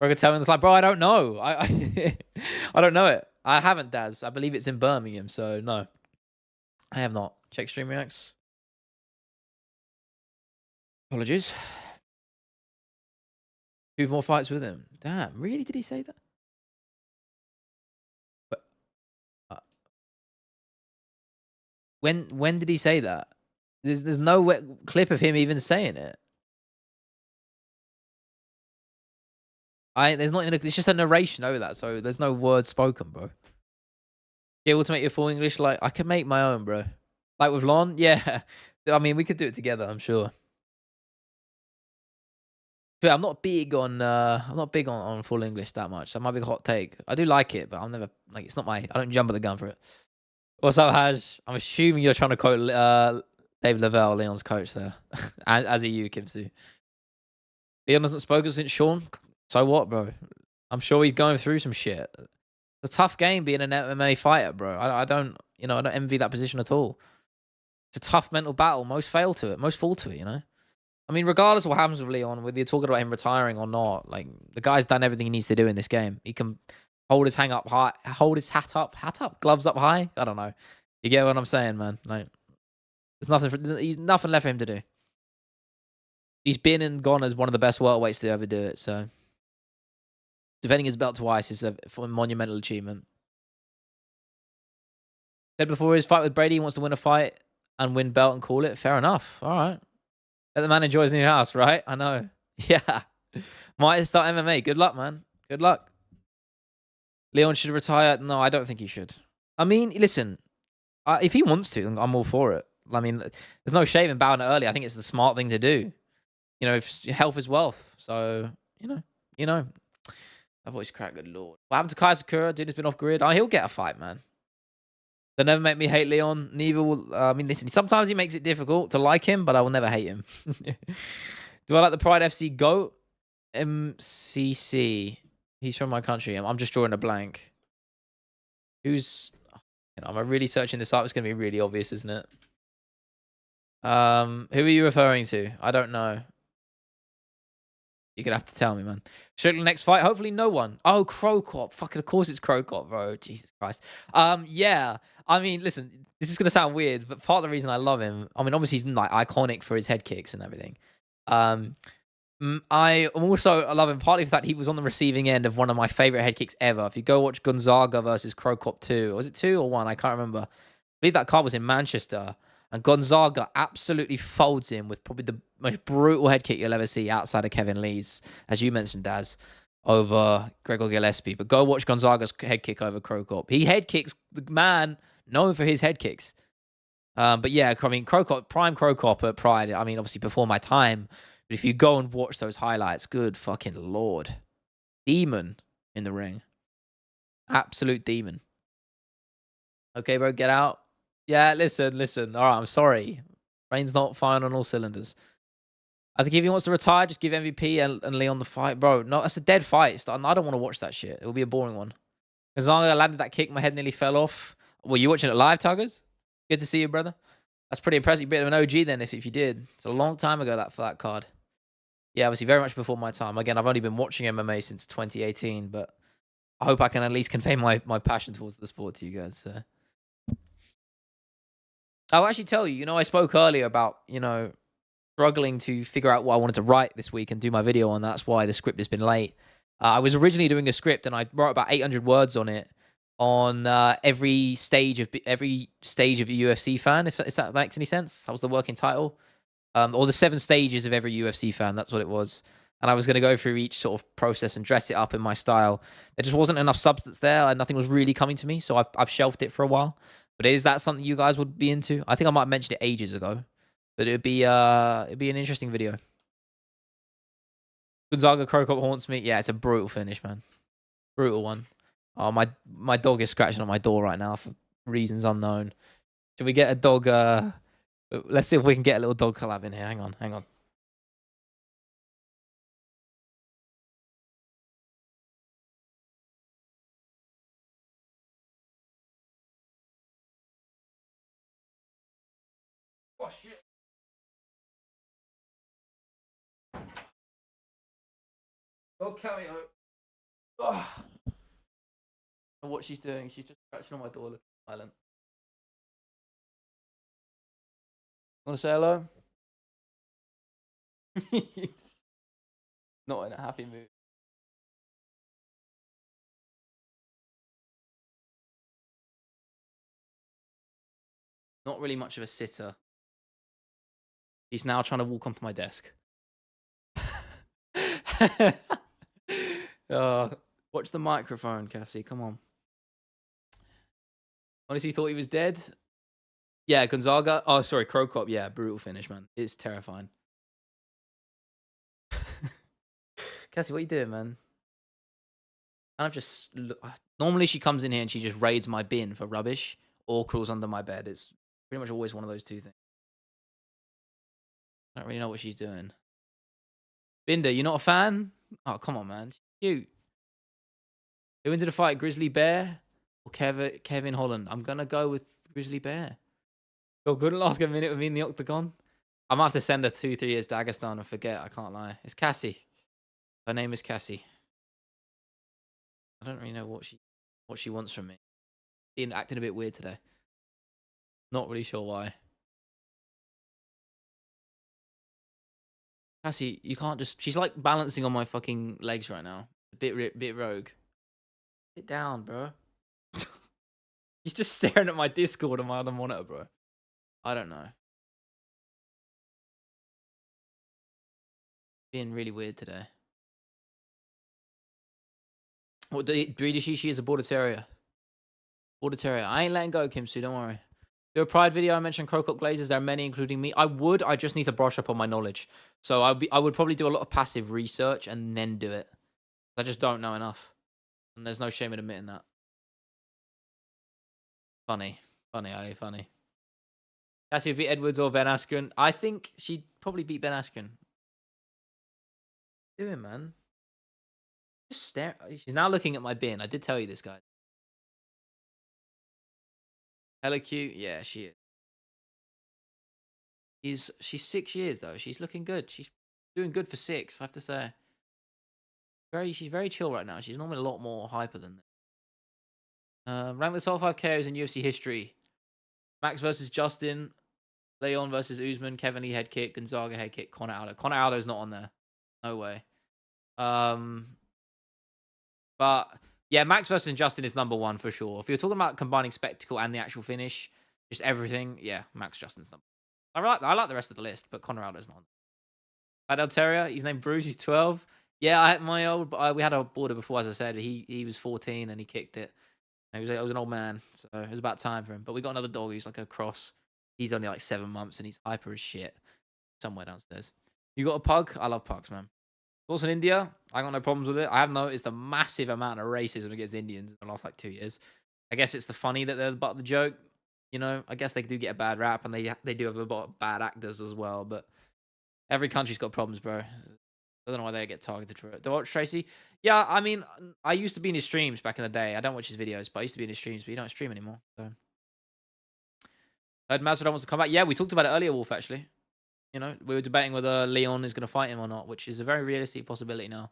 Roger telling us like, bro, I don't know. I don't know it. I haven't, Daz. I believe it's in Birmingham, so no. I have not. Check Stream Reacts. Apologies. 2 more fights with him. Damn, really? Did he say that? But when did he say that? There's no clip of him even saying it. There's not even it's just a narration over that, so there's no word spoken, bro. Be able to make your full English, like I can make my own, bro. Like with Lon, yeah. I mean, we could do it together, I'm sure. But I'm not big on full English that much. That might be a hot take. I do like it, but I'll never like. It's not my. I don't jump at the gun for it. What's up, Haj? I'm assuming you're trying to quote Dave Lavelle, Leon's coach there, as you, Kim Soo. Leon hasn't spoken since Sean. So what, bro? I'm sure he's going through some shit. It's a tough game being an MMA fighter, bro. I don't envy that position at all. It's a tough mental battle. Most fail to it. Most fall to it, you know? I mean, regardless of what happens with Leon, whether you're talking about him retiring or not, like, the guy's done everything he needs to do in this game. He can hold his hat up, gloves up high. I don't know. You get what I'm saying, man? Like, there's nothing left for him to do. He's been and gone as one of the best welterweights to ever do it, so defending his belt twice is a monumental achievement. Said before his fight with Brady, he wants to win a fight and win belt and call it. Fair enough. All right. Let the man enjoy his new house, right? I know. Yeah. Might start MMA. Good luck, man. Good luck. Leon should retire. No, I don't think he should. I mean, listen, if he wants to, I'm all for it. I mean, there's no shame in bowing it early. I think it's the smart thing to do. You know, if health is wealth. So, you know. I've always cracked, good lord. What happened to Kai Sakura? Dude has been off grid. Oh, he'll get a fight, man. They'll never make me hate Leon. Neither will. I mean, listen, sometimes he makes it difficult to like him, but I will never hate him. Do I like the Pride FC GOAT? MCC. He's from my country. I'm just drawing a blank. Who's. Am I really searching this up? It's going to be really obvious, isn't it? Who are you referring to? I don't know. You're going to have to tell me, man. Strictly next fight. Hopefully no one. Oh, Crocop. Fucking of course it's Crocop, bro. Jesus Christ. Yeah. I mean, listen, this is going to sound weird, but part of the reason I love him, I mean, obviously he's like iconic for his head kicks and everything. I also love him partly for that he was on the receiving end of one of my favorite head kicks ever. If you go watch Gonzaga versus Crocop 2, was it 2 or 1? I can't remember. I believe that card was in Manchester. And Gonzaga absolutely folds him with probably the most brutal head kick you'll ever see outside of Kevin Lee's, as you mentioned, Daz, over Gregor Gillespie. But go watch Gonzaga's head kick over Crocop. He head kicks the man known for his head kicks. But yeah, I mean, Crocop, prime Crocop at Pride. I mean, obviously before my time. But if you go and watch those highlights, good fucking lord. Demon in the ring. Absolute demon. Okay, bro, get out. Yeah, listen. All right, I'm sorry. Brain's not firing on all cylinders. I think if he wants to retire, just give MVP and Leon the fight. Bro, no, that's a dead fight. I don't want to watch that shit. It will be a boring one. As long as I landed that kick, my head nearly fell off. Were you watching it live, Tuggers? Good to see you, brother. That's pretty impressive. Bit of an OG then, if you did. It's a long time ago for that card. Yeah, obviously very much before my time. Again, I've only been watching MMA since 2018, but I hope I can at least convey my passion towards the sport to you guys. So. I'll actually tell you, I spoke earlier about, struggling to figure out what I wanted to write this week and do my video on. That's why the script has been late. I was originally doing a script and I wrote about 800 words on it on every stage of a UFC fan, if that makes any sense. That was the working title. Or the 7 stages of every UFC fan. That's what it was. And I was going to go through each sort of process and dress it up in my style. There just wasn't enough substance there. And nothing was really coming to me. So I've shelved it for a while. But is that something you guys would be into? I think I might have mentioned it ages ago. But it'd be an interesting video. Gonzaga Crocop haunts me. Yeah, it's a brutal finish, man. Brutal one. Oh, my dog is scratching on my door right now for reasons unknown. Should we get a dog... Let's see if we can get a little dog collab in here. Hang on. Oh, shit. Dog cameo. Oh. And what she's doing, she's just scratching on my door, looking silent. Want to say hello? Not in a happy mood. Not really much of a sitter. He's now trying to walk onto my desk. Watch the microphone, Cassie. Come on. Honestly, thought he was dead. Yeah, Gonzaga. Oh, sorry, Crocop. Yeah, brutal finish, man. It's terrifying. Cassie, what are you doing, man? And I've just normally she comes in here and she just raids my bin for rubbish or crawls under my bed. It's pretty much always one of those two things. I don't really know what she's doing. Binder, you're not a fan? Oh, come on, man. She's cute. Who into the fight, Grizzly Bear or Kevin Holland? I'm gonna go with Grizzly Bear. Oh, good last minute with me in the octagon. I might have to send her 2-3 years to Dagestan and forget. I can't lie. It's Cassie. Her name is Cassie. I don't really know what she wants from me. Being acting a bit weird today. Not really sure why. Cassie, you can't just... She's like balancing on my fucking legs right now. A bit rogue. Sit down, bro. He's just staring at my Discord on my other monitor, bro. I don't know. Being really weird today. What breed is she? She is a border terrier. Border terrier. I ain't letting go, Kimsu. Don't worry. Do a Pride video. I mentioned Crocop Glazers. There are many, including me. I would. I just need to brush up on my knowledge. So I would probably do a lot of passive research and then do it. I just don't know enough, and there's no shame in admitting that. Funny, funny. Cassie would beat Edwards or Ben Askren. I think she'd probably beat Ben Askren. What are you doing, man? Just stare. She's now looking at my bin. I did tell you this, guy. Hella cute. Yeah, she is. She's 6 years though. She's looking good. She's doing good for 6. I have to say. She's very chill right now. She's normally a lot more hyper than this. Rank the top 5 KOs in UFC history. Max versus Justin. Leon versus Usman. Kevin Lee head kick. Gonzaga head kick. Conor Aldo. Conor Aldo's not on there. No way. But yeah, Max versus Justin is number 1 for sure. If you're talking about combining spectacle and the actual finish, just everything, yeah, Max Justin's number. I like the rest of the list, but Conor Aldo's not. Adel Terrier, he's named Bruce. He's 12. Yeah, we had a border before, as I said. He was 14 and he kicked it. He was an old man, so it was about time for him. But we got another dog who's like a cross. He's only like 7 months and he's hyper as shit. Somewhere downstairs. You got a pug? I love pugs, man. Also in India, I got no problems with it. I have noticed a massive amount of racism against Indians in the last like 2 years. I guess it's the funny that they're the butt of the joke. You know, I guess they do get a bad rap and they do have a lot of bad actors as well. But every country's got problems, bro. I don't know why they get targeted for it. Do I watch Tracy? Yeah, I mean, I used to be in his streams back in the day. I don't watch his videos, but I used to be in his streams, but he don't stream anymore. So. Heard Masvidal wants to come back. Yeah, we talked about it earlier, Wolf, actually. You know, we were debating whether Leon is going to fight him or not, which is a very realistic possibility now.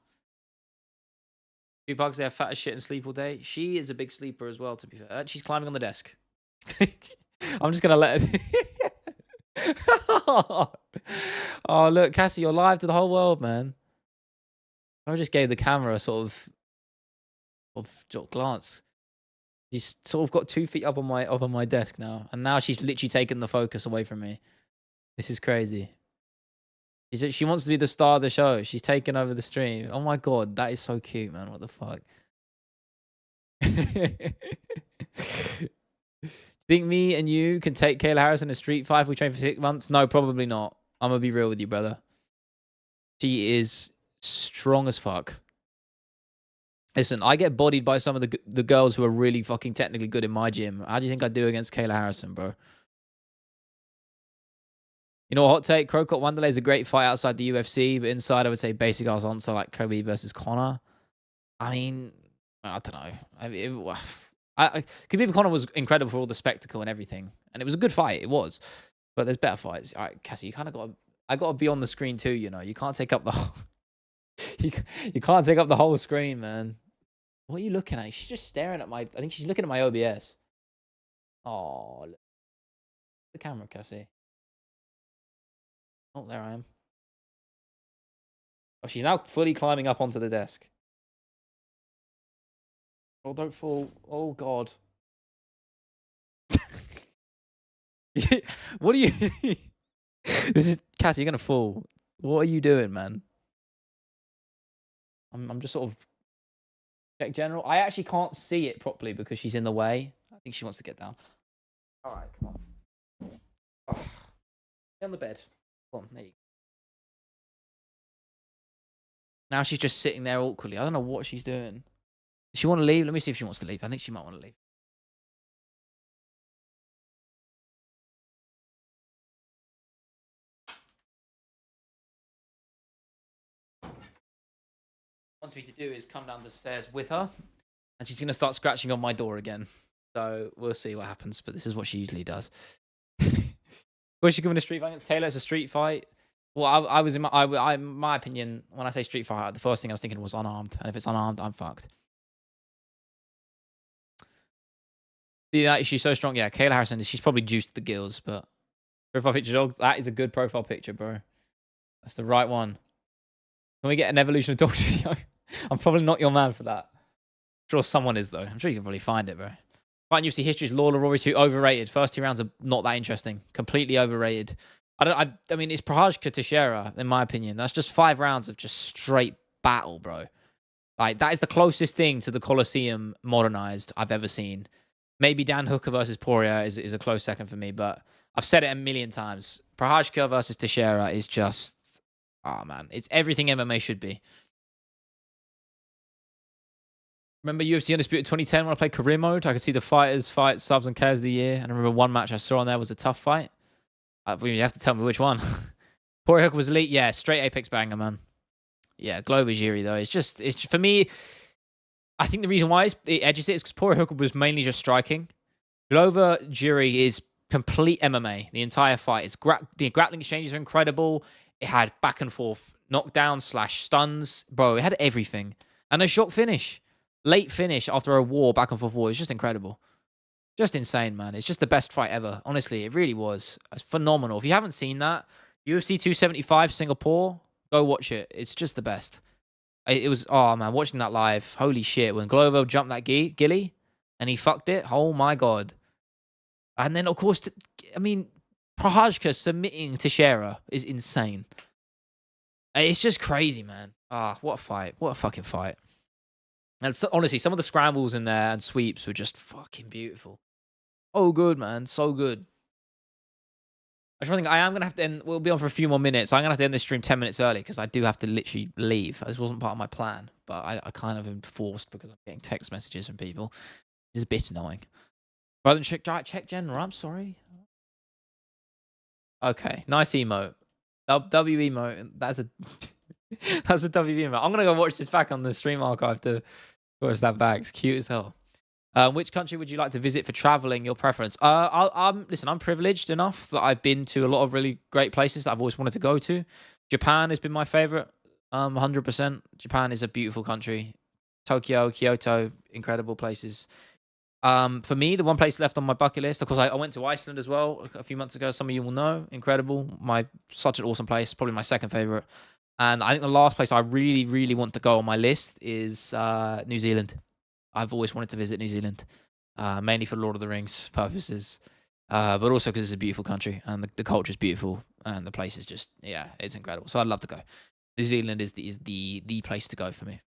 2 pugs, they have fat as shit and sleep all day. She is a big sleeper as well, to be fair. She's climbing on the desk. I'm just going to let her... Oh, look, Cassie, you're live to the whole world, man. I just gave the camera a sort of glance. She's sort of got 2 feet up on my desk now, and now she's literally taken the focus away from me. This is crazy. She wants to be the star of the show. She's taken over the stream. Oh my god, that is so cute, man. What the fuck? Think me and you can take Kayla Harris in a street fight if we train for 6 months? No, probably not. I'm gonna be real with you, brother. She is strong as fuck. Listen, I get bodied by some of the girls who are really fucking technically good in my gym. How do you think I do against Kayla Harrison, bro? You know, a hot take. Crocop Wanderlei is a great fight outside the UFC, but inside I would say basic answer like Kobe versus Conor. I mean, I don't know. Khabib Conor was incredible for all the spectacle and everything, and it was a good fight. It was, but there's better fights. All right, Cassie, you kind of got. I got to be on the screen too. You know, you can't take up the whole. you can't take up the whole screen, man. What are you looking at? She's just staring at my. I think she's looking at my OBS. Oh, look. The camera, Cassie. Oh, there I am. Oh, she's now fully climbing up onto the desk. Oh, don't fall. Oh, God. What are you... This is... Cassie, you're going to fall. What are you doing, man? I'm just sort of... Check general. I actually can't see it properly because she's in the way. I think she wants to get down. All right, come on. Oh. Get on the bed. Come on, there you go. Now she's just sitting there awkwardly. I don't know what she's doing. Does she want to leave? Let me see if she wants to leave. I think she might want to leave. Wants me to do is come down the stairs with her, and she's going to start scratching on my door again. So we'll see what happens, but this is what she usually does. Was she going to street fight against Kayla? It's a street fight. Well, I was in my opinion, when I say street fight, the first thing I was thinking was unarmed, and if it's unarmed, I'm fucked. Yeah, she's so strong. Yeah, Kayla Harrison, she's probably juiced the gills, but profile picture, dog, that is a good profile picture, bro. That's the right one. Can we get an evolution of dogs video? I'm probably not your man for that. I'm sure someone is, though. I'm sure you can probably find it, bro. Fight in UFC history is Lawler Rory 2 overrated. First 2 rounds are not that interesting. Completely overrated. I mean, it's Prohajka Teixeira, in my opinion. That's just 5 rounds of just straight battle, bro. Like, that is the closest thing to the Colosseum modernized I've ever seen. Maybe Dan Hooker versus Poirier is a close second for me, but I've said it a million times. Prohajka versus Teixeira is just, oh man, it's everything MMA should be. Remember UFC Undisputed 2010 when I played career mode? I could see the fighters fight subs and cares of the year. And I remember one match I saw on there was a tough fight. You have to tell me which one. Poirier Hooker was elite. Yeah, straight Apex banger, man. Yeah, Glover Jiri, though. It's for me, I think the reason why it edges it is because Poirier Hooker was mainly just striking. Glover Jiri is complete MMA, the entire fight. The grappling exchanges are incredible. It had back and forth knockdowns / stuns. Bro, it had everything. And a shock finish. Late finish after a war back and forth war. It's just incredible. Just insane, man. It's just the best fight ever. Honestly, it really was. It's phenomenal. If you haven't seen that, UFC 275 Singapore, go watch it. It's just the best. It was, oh man, watching that live. Holy shit. When Glover jumped that gilly and he fucked it. Oh my God. And then, of course, I mean, Prohajka submitting Teixeira is insane. It's just crazy, man. What a fight. What a fucking fight. And so, honestly, some of the scrambles in there and sweeps were just fucking beautiful. Oh, good, man. So good. I just think I am going to have to end. We'll be on for a few more minutes. I'm going to have to end this stream 10 minutes early because I do have to literally leave. This wasn't part of my plan, but I kind of am forced because I'm getting text messages from people. It's a bit annoying. Rather than check General, I'm sorry. Okay, nice emote. W emote. That's a that's a W emote. I'm gonna go watch this back on the stream archive to watch that back. It's cute as hell. Which country would you like to visit for traveling? Your preference? Listen, I'm privileged enough that I've been to a lot of really great places that I've always wanted to go to. Japan has been my favorite. 100%. Japan is a beautiful country. Tokyo, Kyoto, incredible places. For me, the one place left on my bucket list, of course, I went to Iceland as well a few months ago. Some of you will know. Incredible. Such an awesome place. Probably my second favorite. And I think the last place I really, really want to go on my list is New Zealand. I've always wanted to visit New Zealand, mainly for Lord of the Rings purposes, but also because it's a beautiful country and the culture is beautiful and the place is just, yeah, it's incredible. So I'd love to go. New Zealand is the place to go for me.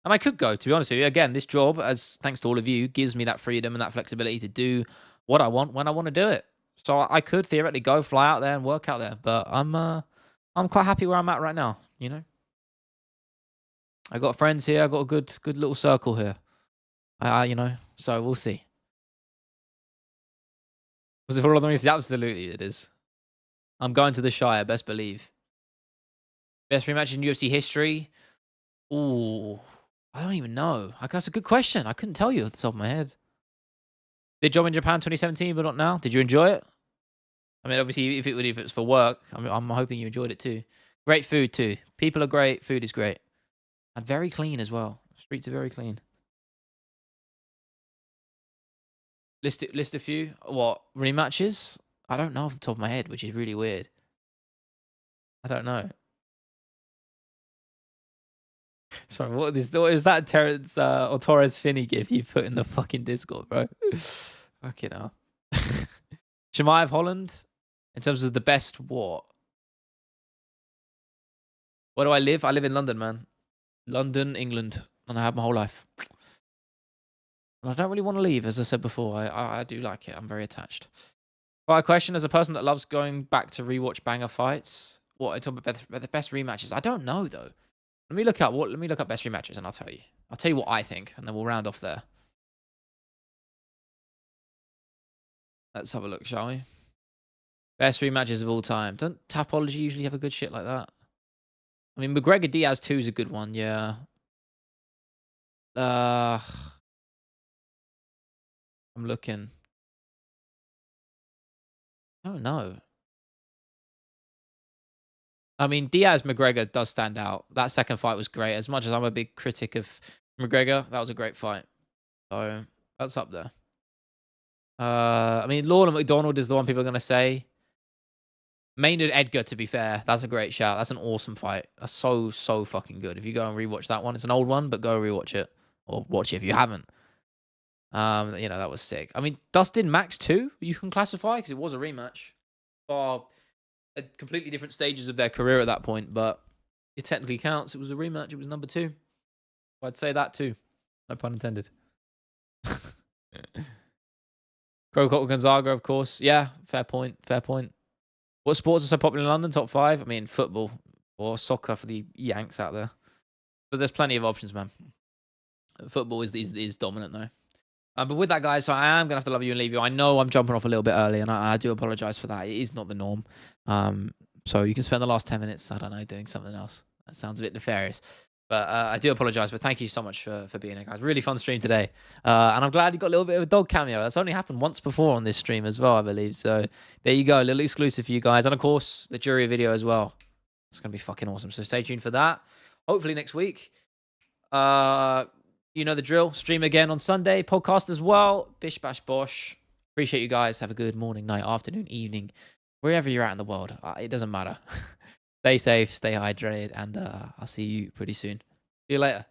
And I could go, to be honest with you. Again, this job, as thanks to all of you, gives me that freedom and that flexibility to do what I want when I want to do it. So I could theoretically go fly out there and work out there, but I'm quite happy where I'm at right now. You know, I got friends here. I got a good little circle here. You know, so we'll see. Was it for all of them? Absolutely, it is. I'm going to the Shire, best believe. Best rematch in UFC history. Ooh. I don't even know. That's a good question. I couldn't tell you off the top of my head. Did job in Japan 2017, but not now. Did you enjoy it? I mean, obviously, if it's for work, I'm hoping you enjoyed it too. Great food too. People are great. Food is great, and very clean as well. Streets are very clean. List a few. What rematches? I don't know off the top of my head, which is really weird. I don't know. Sorry, what is that Terrence or Torres Finney gif you put in the fucking Discord, bro? Fucking hell. Shemaev Holland, in terms of the best what? Where do I live? I live in London, man. London, England. And I have my whole life. And I don't really want to leave, as I said before. I do like it. I'm very attached. Fire question, as a person that loves going back to rewatch banger fights, what I talk about the best rematches? I don't know, though. Let me look up best rematches and I'll tell you. I'll tell you what I think, and then we'll round off there. Let's have a look, shall we? Best rematches of all time. Don't Tapology usually have a good shit like that? I mean, McGregor Diaz 2 is a good one, yeah. I'm looking. Oh no. I mean, Diaz McGregor does stand out. That second fight was great. As much as I'm a big critic of McGregor, that was a great fight. So that's up there. I mean, Lawler McDonald is the one people are gonna say. Maynard Edgar, to be fair, that's a great shout. That's an awesome fight. That's so fucking good. If you go and rewatch that one, it's an old one, but go rewatch it or watch it if you haven't. You know, that was sick. I mean, Dustin Max 2, you can classify because it was a rematch. Far at completely different stages of their career at that point, but it technically counts. It was a rematch. It was number 2. I'd say that too. No pun intended. Crocodile Gonzaga, of course. Yeah, fair point. Fair point. What sports are so popular in London? Top 5? I mean, football or soccer for the Yanks out there. But there's plenty of options, man. Football is dominant though. But with that, guys, so I am gonna have to love you and leave you. I know I'm jumping off a little bit early, and I do apologize for that. It is not the norm. So you can spend the last 10 minutes, I don't know, doing something else. That sounds a bit nefarious. But I do apologize. But thank you so much for being here, guys. Really fun stream today. And I'm glad you got a little bit of a dog cameo. That's only happened once before on this stream as well, I believe. So there you go, a little exclusive for you guys, and of course the jury video as well. It's gonna be fucking awesome. So stay tuned for that. Hopefully next week. You know the drill. Stream again on Sunday. Podcast as well. Bish bash bosh. Appreciate you guys. Have a good morning, night, afternoon, evening, wherever you're at in the world. It doesn't matter. Stay safe, stay hydrated, and I'll see you pretty soon. See you later.